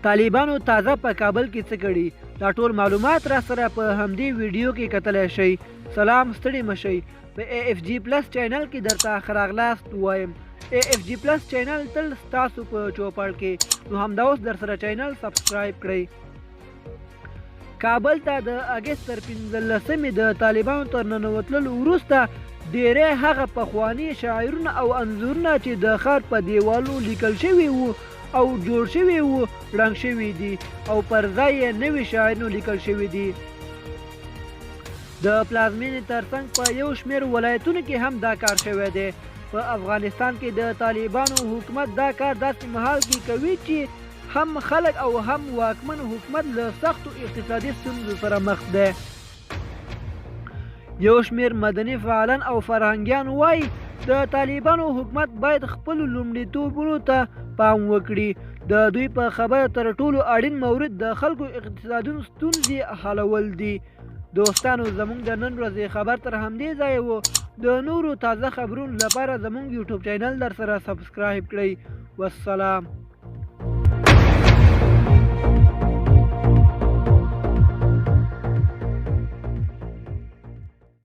طالبانو تازه په کابل کې څه کړي دا ټول معلومات را سره په همدې ویډیو کې کتلی شئ. سلام، ستړي مشئ. په AFG پلس چینل کې درته ښه راغلاست وایم. AFG پلس چینل تل ستاسو په چوپړ کې، نو همدا اوس در سره چینل سبسکرایب کړئ. کابل ته د اګست تر 15مې د طالبانو تر ننوتلو وروسته ډیری هغه پخواني شاعرونه او انځورونه چې د ښار په دیوالو لیکل شوي وو او جوړ شوي وو ړنګ شوي دي او پر ځای یې نوي شاعرونو لیکل شوي دي. د پلازمینې ترڅنګ په یو شمېر ولایتونو کې هم دا کار شوی دی. په افغانستان کې د طالبانو حکومت دا کار داسې مهال کې کوي چې هم خلک او هم واکمن حکومت له سختو اقتصادي ستونزو سره مخ دی. یو شمېر مدني فعالان او فرهنګیان وایي د طالبانو حکومت باید خپلو لومړیتوبونو ته پام وکړي. د دوی په خبره تر ټولو اړین مورد د خلکو اقتصادي ستونزې حلول دي. دوستانو، زموږ د نن ورځې خبر تر همدې ځایه و. د نورو تازه خبرونو لپاره زموږ یوټیوب چینل در سره سبسکرایب کړئ. والسلام.